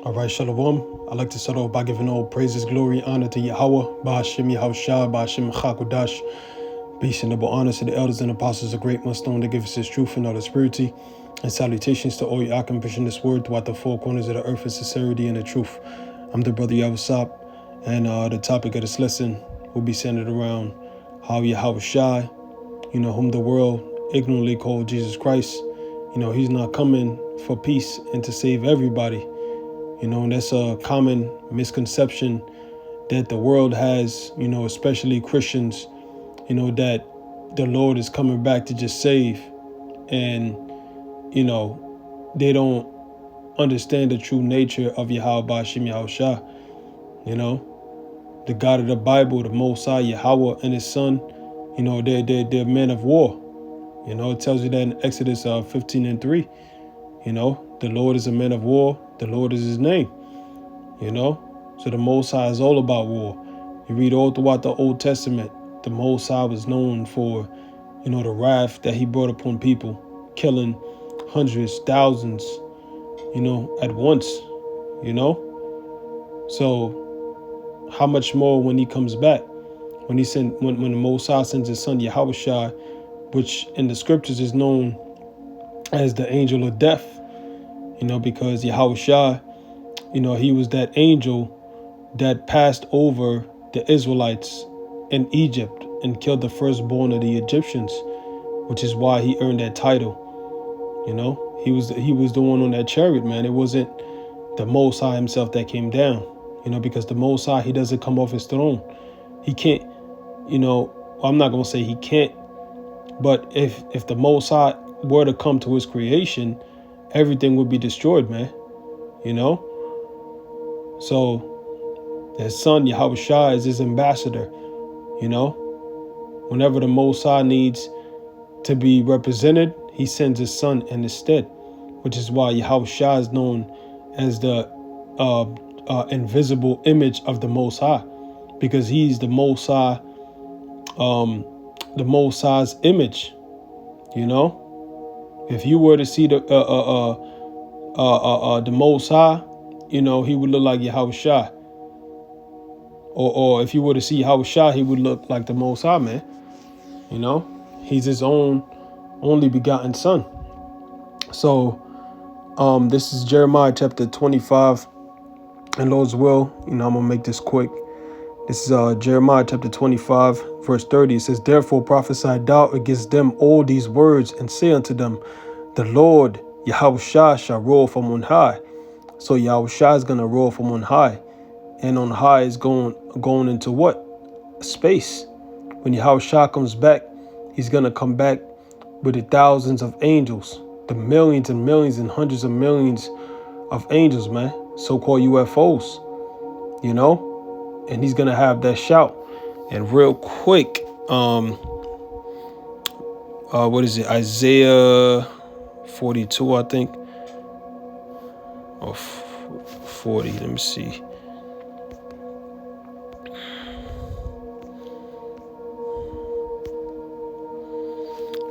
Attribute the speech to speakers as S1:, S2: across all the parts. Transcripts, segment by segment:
S1: All right, Shalom. I'd like to start off by giving all praises, glory, and honor to Yahweh, Ba'ashem Yahushua, Ba'ashem Chakudash. Peace and double honors to the elders and apostles of great milestone that give us his truth and all his purity. And salutations to all Yakim pushing this word throughout the four corners of the earth in sincerity and the truth. I'm the brother Yahushua, and the topic of this lesson will be centered around how Yahushua, whom the world ignorantly called Jesus Christ, he's not coming for peace and to save everybody. And that's a common misconception that the world has, especially Christians, that the Lord is coming back to just save. And, they don't understand the true nature of Yahweh Ba'ashem Yahushua. The God of the Bible, the Most High, Yahweh and his son, they're men of war. It tells you that in Exodus 15:3. The Lord is a man of war. The Lord is his name. So the Most High is all about war. You read all throughout the Old Testament, the Most High was known for, the wrath that he brought upon people, killing hundreds, thousands, at once, So how much more when he comes back? When the Most High sends his son Yahushua, which in the scriptures is known as the angel of death, because Yahushua, he was that angel that passed over the Israelites in Egypt and killed the firstborn of the Egyptians, which is why he earned that title. He was the one on that chariot, man. It wasn't the Most High himself that came down, because the Most High, he doesn't come off his throne. He can't, I'm not going to say he can't, but if the Most High were to come to his creation, everything would be destroyed, man. So his son Yahushua is his ambassador. Whenever the Most High needs to be represented, he sends his son in his stead, which is why Yahushua is known as the invisible image of the Most High, because he's the Most High, the Most High's image. If you were to see the Most High, he would look like Yahushua. Or if you were to see Yahushua, he would look like the Most High, man. He's his own only begotten son. So this is Jeremiah chapter 25. And Lord's will, I'm going to make this quick. This is Jeremiah chapter 25, verse 30. It says, "Therefore prophesy thou against them all these words, and say unto them, the Lord Yahushua shall roar from on high." So Yahushua is going to roar from on high. And on high is going into what? Space. When Yahushua comes back, he's going to come back with the thousands of angels, the millions and millions and hundreds of millions of angels, man, so-called UFOs, and he's going to have that shout. And real quick, what is it? Isaiah 42, I think, or 40, let me see.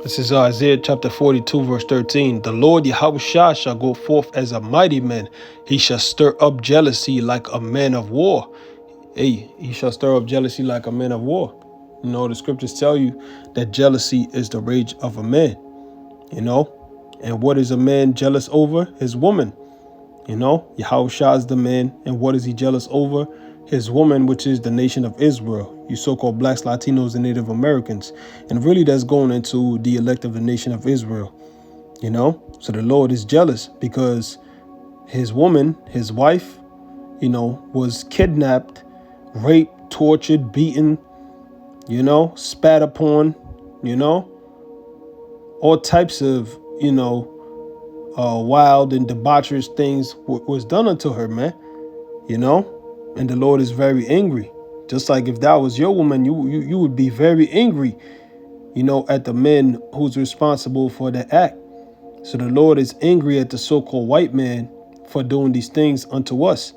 S1: This is Isaiah chapter 42, verse 13. "The Lord Yahushua shall go forth as a mighty man. He shall stir up jealousy like a man of war." Hey, he shall stir up jealousy like a man of war. The scriptures tell you that jealousy is the rage of a man, And what is a man jealous over? His woman. Yahushua is the man. And what is he jealous over? His woman, which is the nation of Israel, you so-called blacks, Latinos, and Native Americans. And really that's going into the elect of the nation of Israel, So the Lord is jealous because his woman, his wife, was kidnapped, raped, tortured, beaten, spat upon, all types of, wild and debaucherous things was done unto her, man, And the Lord is very angry. Just like if that was your woman, you would be very angry, at the men who's responsible for the act. So the Lord is angry at the so-called white man for doing these things unto us.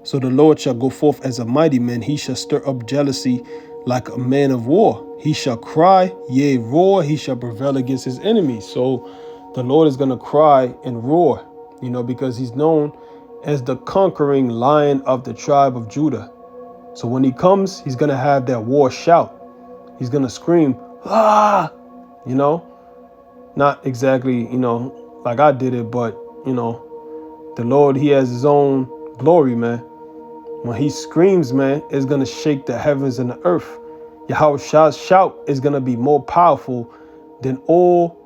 S1: So the Lord shall go forth as a mighty man. He shall stir up jealousy like a man of war. He shall cry, yea, roar. He shall prevail against his enemies. So the Lord is going to cry and roar, because he's known as the conquering lion of the tribe of Judah. So when he comes, he's going to have that war shout. He's going to scream, ah, you know, not exactly, like I did it, but, the Lord, he has his own glory, man. When he screams, man, it's going to shake the heavens and the earth. Yahushua's shout is going to be more powerful than all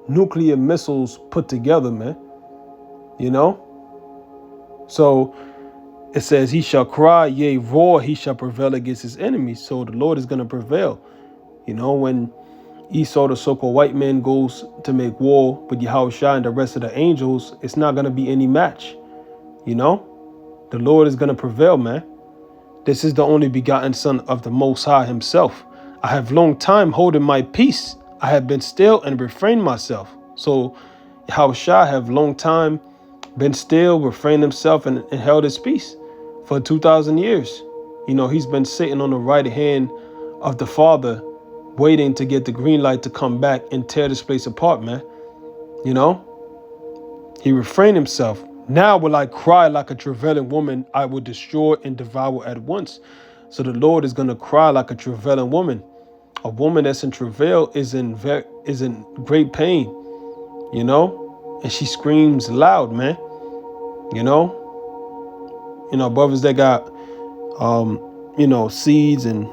S1: nuclear missiles put together, man. So it says he shall cry, yea, roar, he shall prevail against his enemies. So the Lord is going to prevail. When Esau, the so-called white man, goes to make war with Yahushua and the rest of the angels, it's not going to be any match. The Lord is going to prevail, man. This is the only begotten Son of the Most High himself. I have long time holding my peace. I have been still and refrained myself. So Yahushua have long time been still, refrained himself, and held his peace for 2,000 years. He's been sitting on the right hand of the Father, waiting to get the green light to come back and tear this place apart, man. He refrained himself. Now will I cry like a travailing woman, I will destroy and devour at once. So the Lord is going to cry like a travailing woman. A woman that's in travail is in great pain, and she screams loud, man. Brothers that got, seeds and,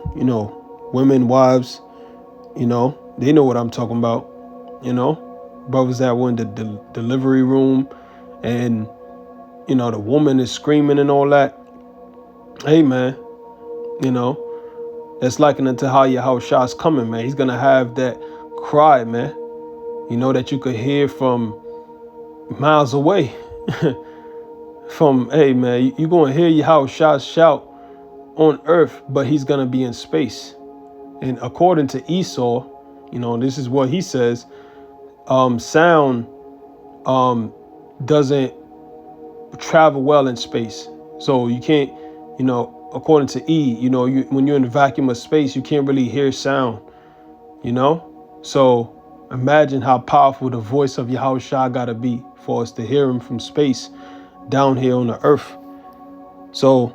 S1: women, wives, they know what I'm talking about, brothers that were in the delivery room and, the woman is screaming and all that. Hey, man, that's likening to how Yahushua's coming, man. He's going to have that cry, man, that you could hear from miles away. Hey, man, you're going to hear Yahushua's shout on earth, but he's going to be in space. And according to Esau, this is what he says, sound doesn't travel well in space. So you can't, according to E, when you're in the vacuum of space, you can't really hear sound, So imagine how powerful the voice of Yahushua got to be for us to hear him from space down here on the earth. So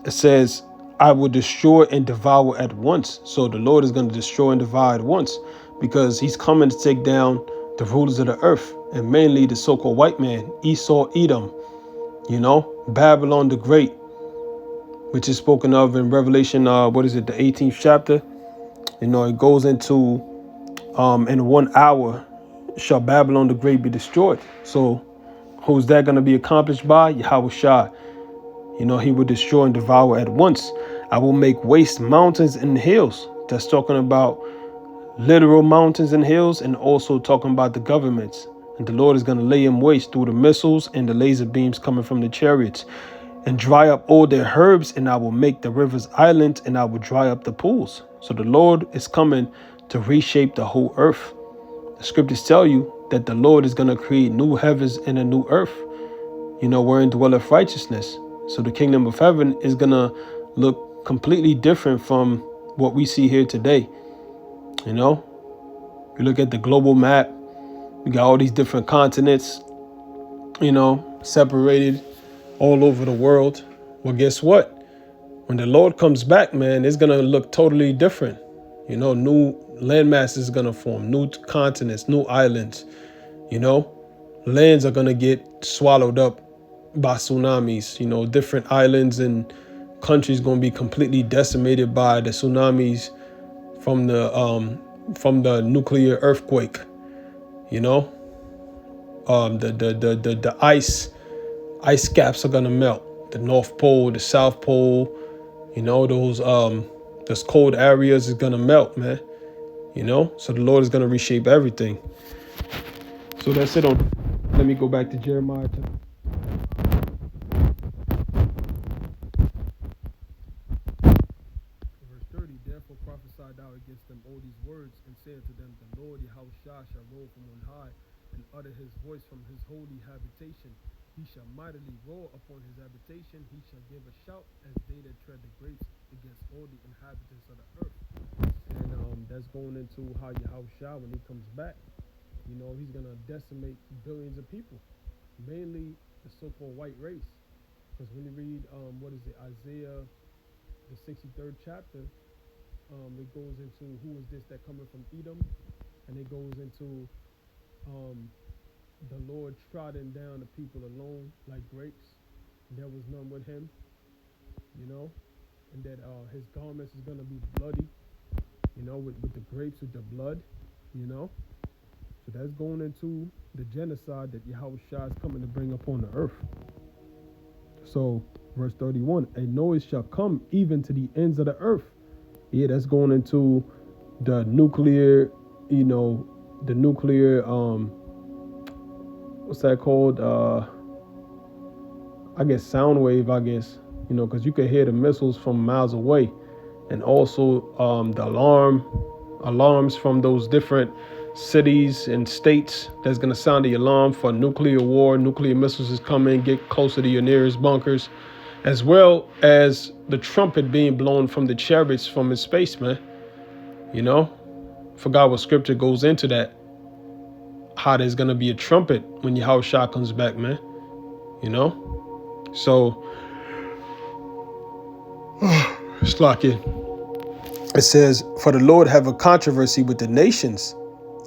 S1: it says, I will destroy and devour at once. So the Lord is going to destroy and devour at once because he's coming to take down the rulers of the earth, and mainly the so-called white man, Esau, Edom, Babylon the Great, which is spoken of in Revelation, the 18th chapter. It goes into, in 1 hour shall Babylon the Great be destroyed. So who's that going to be accomplished by? Yahushua. He will destroy and devour at once. I will make waste mountains and hills. That's talking about literal mountains and hills, and also talking about the governments. And the Lord is going to lay them waste through the missiles and the laser beams coming from the chariots, and dry up all their herbs, and I will make the rivers islands, and I will dry up the pools. So the Lord is coming to reshape the whole earth. The scriptures tell you that the Lord is going to create new heavens and a new earth, wherein dwelleth righteousness. So the kingdom of heaven is going to look completely different from what we see here today. You look at the global map, we got all these different continents, separated all over the world. Well, guess what? When the Lord comes back, man, it's going to look totally different. New land masses is going to form, new continents, new islands, lands are going to get swallowed up by tsunamis, different islands and countries going to be completely decimated by the tsunamis from the nuclear earthquake. The ice caps are gonna melt. The North Pole, the South Pole, those cold areas is gonna melt, man. So the Lord is gonna reshape everything. So that's it. Let me go back to Jeremiah. Verse 30, therefore prophesy thou against them all these words, and say unto them, the Lord Yahushua shall roll from on high, and utter his voice from his holy habitation. He shall mightily roar upon his habitation. He shall give a shout as they that tread the grapes against all the inhabitants of the earth. And that's going into how Yahushua, when he comes back, he's going to decimate billions of people, mainly the so-called white race. Because when you read, Isaiah, the 63rd chapter, it goes into who is this that coming from Edom, and it goes into um, the Lord trodden down the people alone like grapes. There was none with him, and that his garments is gonna be bloody, with the grapes with the blood, So that's going into the genocide that Yahweh Shah is coming to bring upon the earth. So verse 31, a noise shall come even to the ends of the earth. Yeah, that's going into the nuclear, what's that called? I guess sound wave, because you could hear the missiles from miles away. And also the alarms from those different cities and states that's going to sound the alarm for nuclear war. Nuclear missiles is coming, get closer to your nearest bunkers, as well as the trumpet being blown from the chariots from his space, man. Forgot what scripture goes into that, how there's going to be a trumpet when Yahweh Shah comes back, man. So it's like it says, for the Lord have a controversy with the nations.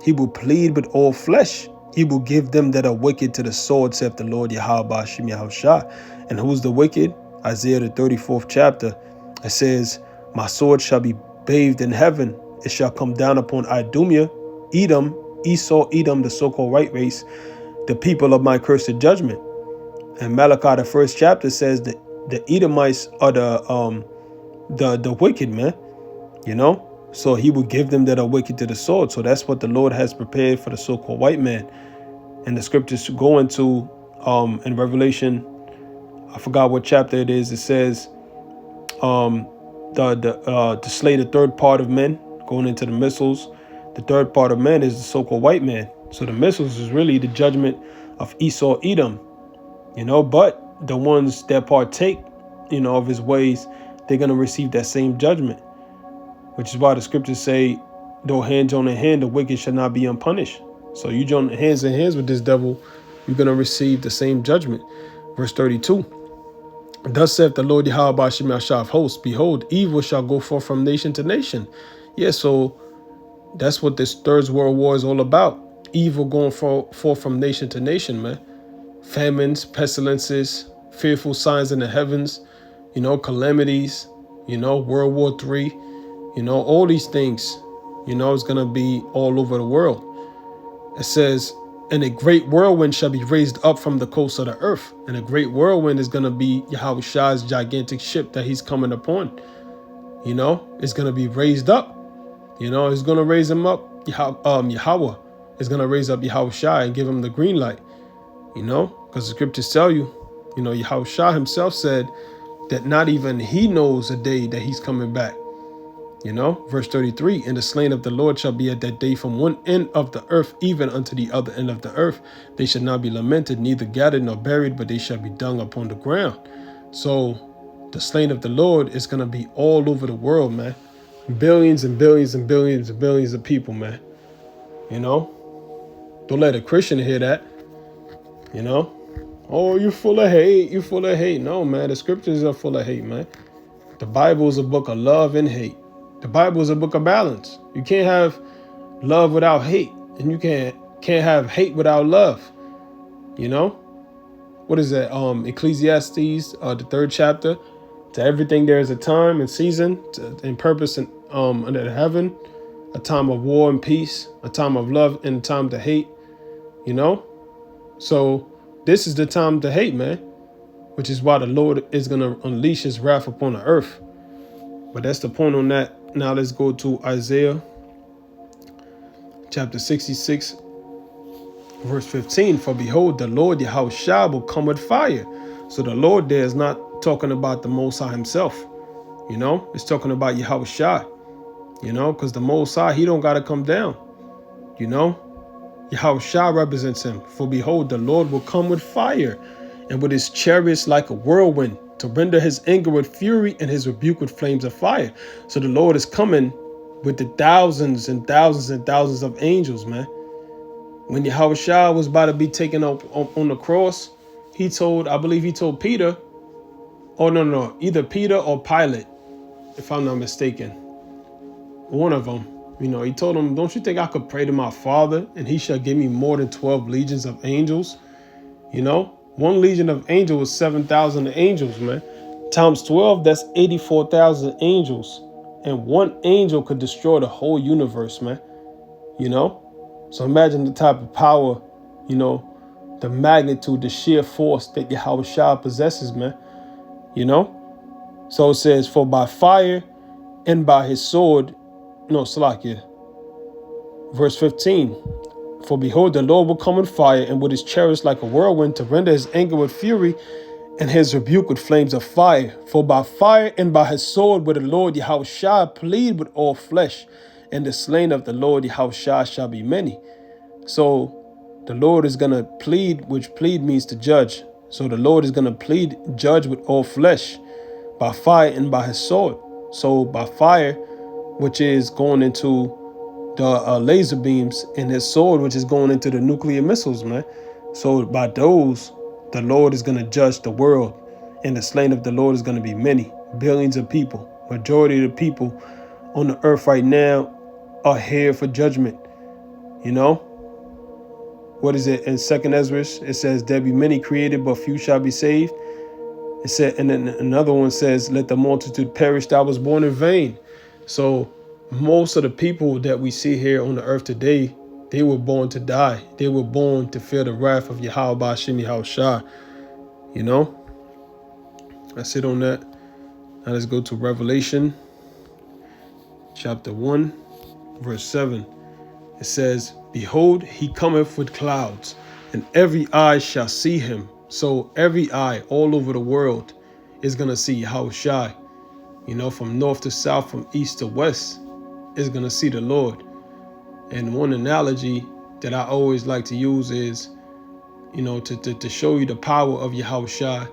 S1: He will plead with all flesh. He will give them that are wicked to the sword, saith the Lord Yahweh Bashim Yahushua. And who's the wicked? Isaiah the 34th chapter. It says, my sword shall be bathed in heaven. It shall come down upon Idumea, Edom, Esau, Edom, the so-called white race, the people of my cursed judgment. And Malachi the first chapter says that the Edomites are the wicked, man. So he will give them that are wicked to the sword. So that's what the Lord has prepared for the so-called white man. And the scriptures go into in Revelation, I forgot what chapter it is. It says to slay the third part of men, going into the missiles. The third part of men is the so-called white man. So the missiles is really the judgment of Esau, Edom. But the ones that partake, of his ways, they're gonna receive that same judgment. Which is why the scriptures say, though hand join in hand, the wicked shall not be unpunished. So you join hands in hands with this devil, you're going to receive the same judgment. Verse 32, thus saith the Lord Yahweh Bashim Yahshua of hosts, behold, evil shall go forth from nation to nation. Yeah, so that's what this Third World War is all about. Evil going forth from nation to nation, man. Famines, pestilences, fearful signs in the heavens, calamities, World War III. All these things, is going to be all over the world. It says, and a great whirlwind shall be raised up from the coast of the earth. And a great whirlwind is going to be Yahweh Shah's gigantic ship that he's coming upon. It's going to be raised up. He's going to raise him up. Yahweh is going to raise up Yahweh Shah and give him the green light. Because the scriptures tell you, Yahweh Shah himself said that not even he knows a day that he's coming back. Verse 33, and the slain of the Lord shall be at that day from one end of the earth even unto the other end of the earth. They shall not be lamented, neither gathered nor buried, but they shall be dung upon the ground. So the slain of the Lord is going to be all over the world, man. Billions and billions and billions and billions of people, man. Don't let a Christian hear that. Oh, you're full of hate. You're full of hate. No, man, the scriptures are full of hate, man. The Bible is a book of love and hate. The Bible is a book of balance. You can't have love without hate, and you can't have hate without love. What is that? Ecclesiastes, the 3rd chapter. To everything there is a time and season, and purpose under heaven. A time of war and peace, a time of love and a time to hate. So this is the time to hate, man. Which is why the Lord is gonna unleash His wrath upon the earth. But that's the point on that. Now let's go to Isaiah chapter 66, verse 15. For behold, the Lord Yahweh Shah will come with fire. So the Lord there is not talking about the Most High himself. It's talking about Yahweh Shah. Because the Most High, he don't got to come down. Yahweh Shah represents him. For behold, the Lord will come with fire, and with his chariots like a whirlwind, to render his anger with fury and his rebuke with flames of fire. So the Lord is coming with the thousands and thousands and thousands of angels, man. When Yahweh Shah was about to be taken up on the cross, I believe he told Peter, Oh, no. Either Peter or Pilate, if I'm not mistaken. One of them. He told him, don't you think I could pray to my Father and he shall give me more than 12 legions of angels? One legion of angels is 7,000 angels, man. Times 12, that's 84,000 angels. And one angel could destroy the whole universe, man. So imagine the type of power, the magnitude, the sheer force that Yahweh Shah possesses, man. So it says, for by fire and by his sword, Salakia. Verse 15, for behold, the Lord will come in fire and with his chariots like a whirlwind to render his anger with fury and his rebuke with flames of fire. For by fire and by his sword will the Lord Yahweh Shah plead with all flesh, and the slain of the Lord Yahweh Shah shall be many. So the Lord is going to plead, which plead means to judge. So the Lord is going to judge with all flesh by fire and by his sword. So by fire, which is going into the laser beams, and his sword, which is going into the nuclear missiles, man. So by those, the Lord is going to judge the world, and the slain of the Lord is going to be many, billions of people. Majority of the people on the earth right now are here for judgment. What is it in 2nd Ezra? It says, there be many created, but few shall be saved. It said, and then another one says, let the multitude perish that was born in vain. So most of the people that we see here on the earth today, they were born to die. They were born to fear the wrath of Yahweh Ba'ashem Yahweh Shah. That's it on that. Now let's go to Revelation chapter 1, verse 7. It says, behold, he cometh with clouds, and every eye shall see him. So every eye all over the world is going to see Yahweh Shai. From north to south, from east to west, is going to see the Lord. And one analogy that I always like to use is, to show you the power of Yahweh Shai.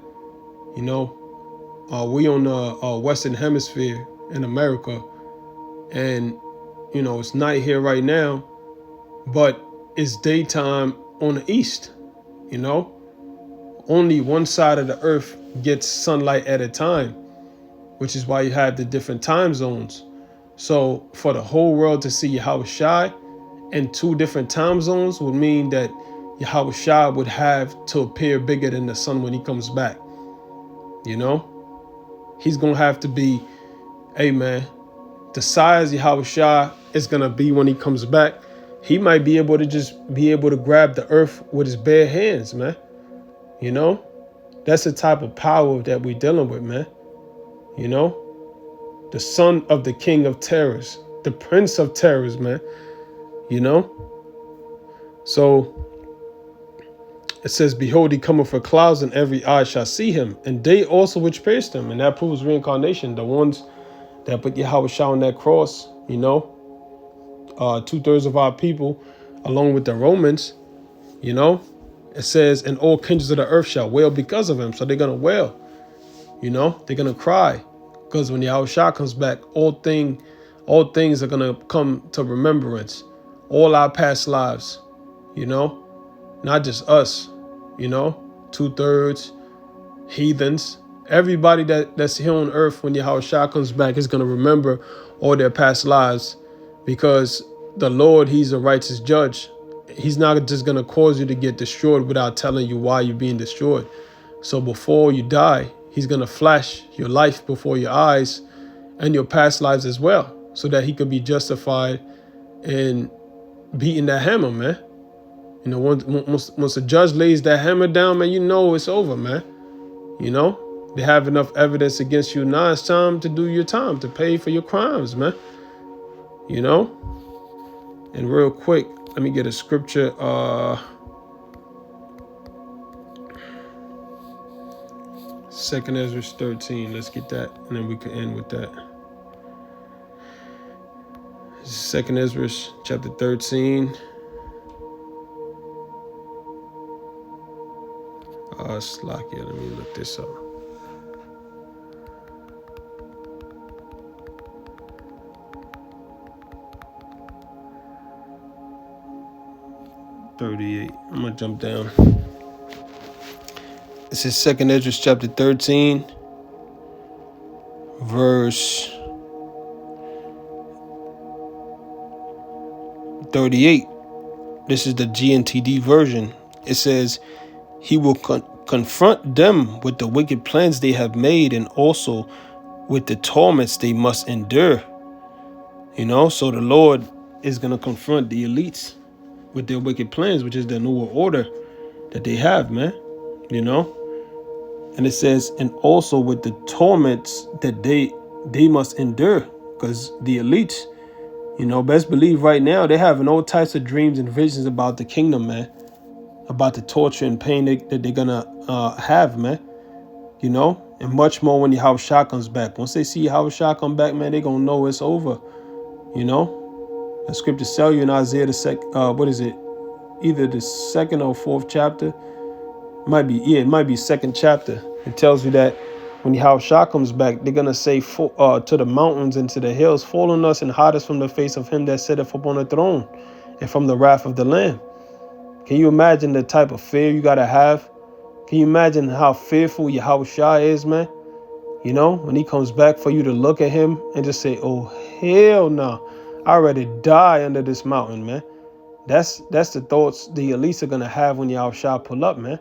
S1: We on the Western Hemisphere in America, and, it's night here right now, but it's daytime on the east. Only one side of the earth gets sunlight at a time, which is why you have the different time zones. So for the whole world to see Yahweh Shai in two different time zones would mean that Yahweh Shai would have to appear bigger than the sun when he comes back. He's going to have to be, the size Yahweh Shai is going to be when he comes back. He might be able to grab the earth with his bare hands, man. That's the type of power that we're dealing with, man. The son of the king of terrors, the prince of terrors, man. So it says, behold, he cometh for clouds, and every eye shall see him, and they also which pierced him. And that proves reincarnation. The ones that put Yahweh Shah on that cross, 2/3 of our people, along with the Romans, it says, and all kindreds of the earth shall wail because of him. So they're going to wail, they're going to cry, because when Yahweh Shah comes back, all things are going to come to remembrance. All our past lives, not just us, 2/3 heathens, everybody that's here on earth when Yahweh Shah comes back is going to remember all their past lives, because the Lord, he's a righteous judge. He's not just going to cause you to get destroyed without telling you why you're being destroyed. So before you die, he's going to flash your life before your eyes and your past lives as well, so that he could be justified in beating that hammer, man. Once a judge lays that hammer down, man, it's over, man. They have enough evidence against you. Now it's time to do your time, to pay for your crimes, man. And real quick, let me get a scripture. 2nd Ezra 13. Let's get that, and then we can end with that. 2nd Ezra chapter 13. Slakia, let me look this up. $38. I'm gonna jump down. This is 2nd Ezra chapter 13, verse 38. This is the GNTD version. It says, he will confront them with the wicked plans they have made, and also with the torments they must endure. So the Lord is going to confront the elites with their wicked plans, which is the newer order that they have, man. And it says, and also with the torments that they must endure, because the elites, best believe right now they're having all types of dreams and visions about the kingdom, man, about the torture and pain that they're gonna have, man. And much more when Yahushua comes back. Once they see Yahushua come back, man, they're gonna know it's over. The scriptures tell you in Isaiah either the second or fourth chapter. It might be second chapter. It tells you that when Yahushua comes back, they're gonna say to the mountains and to the hills, fall on us and hide us from the face of him that sitteth upon the throne and from the wrath of the Lamb. Can you imagine the type of fear you gotta have? Can you imagine how fearful Yahushua is, man? When he comes back, for you to look at him and just say, oh, hell no, I'd rather die under this mountain, man. That's the thoughts the elites are gonna have when Yahushua pull up, man.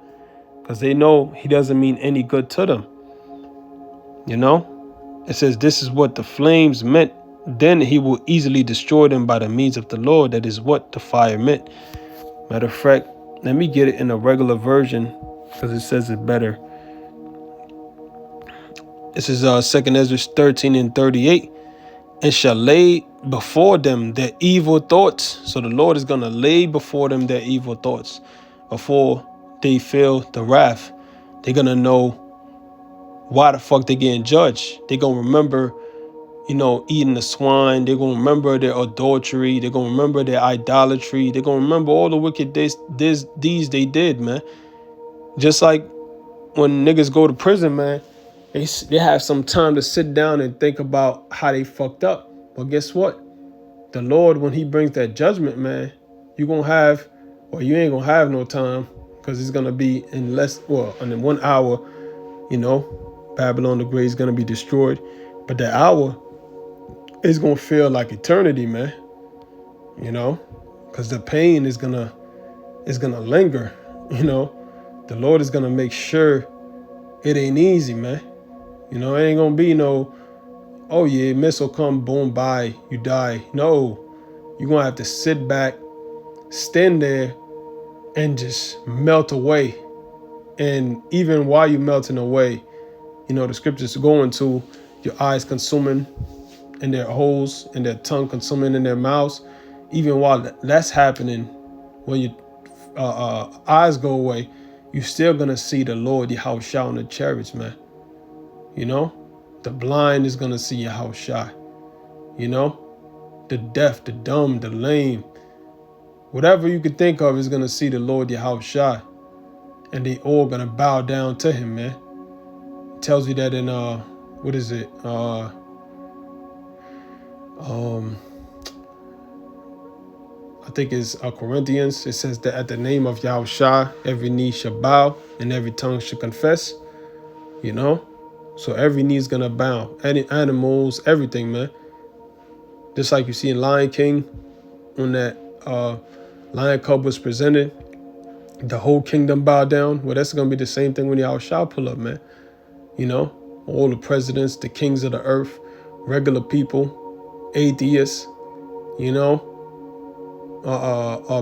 S1: Because they know he doesn't mean any good to them. It says this is what the flames meant. Then he will easily destroy them by the means of the Lord. That is what the fire meant. Matter of fact, let me get it in a regular version because it says it better. This is 2 Ezra 13 and 38. And shall lay before them their evil thoughts. So the Lord is going to lay before them their evil thoughts before they feel the wrath. They're going to know why the fuck they getting judged. They're going to remember, eating the swine. They're going to remember their adultery. They're going to remember their idolatry. They're going to remember all the wicked deeds they did, man. Just like when niggas go to prison, man, they have some time to sit down and think about how they fucked up. But guess what? The Lord, when he brings that judgment, man, you ain't gonna have no time, because it's gonna be in 1 hour, Babylon the Great is gonna be destroyed. But that hour is gonna feel like eternity, man. Because the pain is gonna linger. The Lord is gonna make sure it ain't easy, man. It ain't gonna be no, oh yeah, missile come, boom, bye, you die. No, you're gonna have to sit back, stand there, and just melt away. And even while you're melting away, the scriptures go into your eyes consuming in their holes and their tongue consuming in their mouths. Even while that's happening, when your eyes go away, you're still gonna see the Lord Yahushua on the chariots, man. The blind is gonna see Yahushua. The deaf, the dumb, the lame, whatever you could think of is gonna see the Lord Yahushua, and they all gonna bow down to him, man. It tells you that in I think it's Corinthians. It says that at the name of Yahushua, every knee shall bow and every tongue shall confess. So every knee is gonna bow. Any animals, everything, man. Just like you see in Lion King, when that lion cub was presented, the whole kingdom bowed down. Well, that's gonna be the same thing when Yahushua pull up, man. All the presidents, the kings of the earth, regular people, atheists,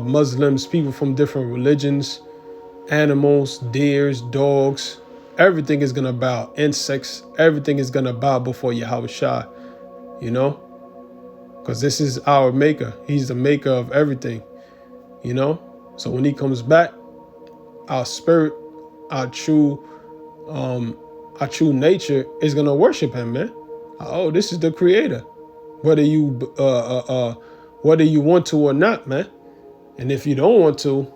S1: Muslims, people from different religions, animals, deers, dogs, everything is going to bow. Insects, everything is going to bow before Yahushua, because this is our maker. He's the maker of everything, So when he comes back, our spirit, our true nature is going to worship him, man. Oh, this is the creator, whether you want to or not, man. And if you don't want to,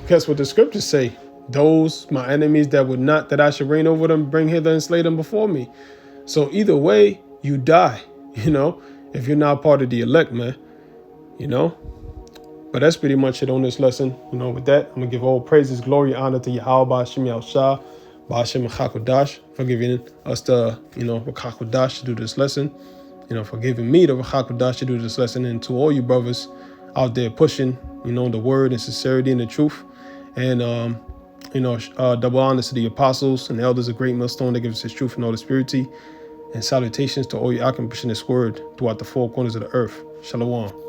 S1: guess what the scriptures say? Those, my enemies that would not that I should reign over them, bring hither and slay them before me. So either way, you die, if you're not part of the elect, man, But that's pretty much it on this lesson. With that, I'm going to give all praises, glory, honor to Yahweh, Shem Shah, Ba'ashem Chakodash for giving us the, Chakodash to do this lesson, for giving me the Chakodash to do this lesson, and to all you brothers out there pushing, the word and sincerity and the truth. And, double honors to the apostles and the elders of Great Millstone that give us his truth and all the purity. And salutations to all you Akim pushing this word throughout the four corners of the earth. Shalom.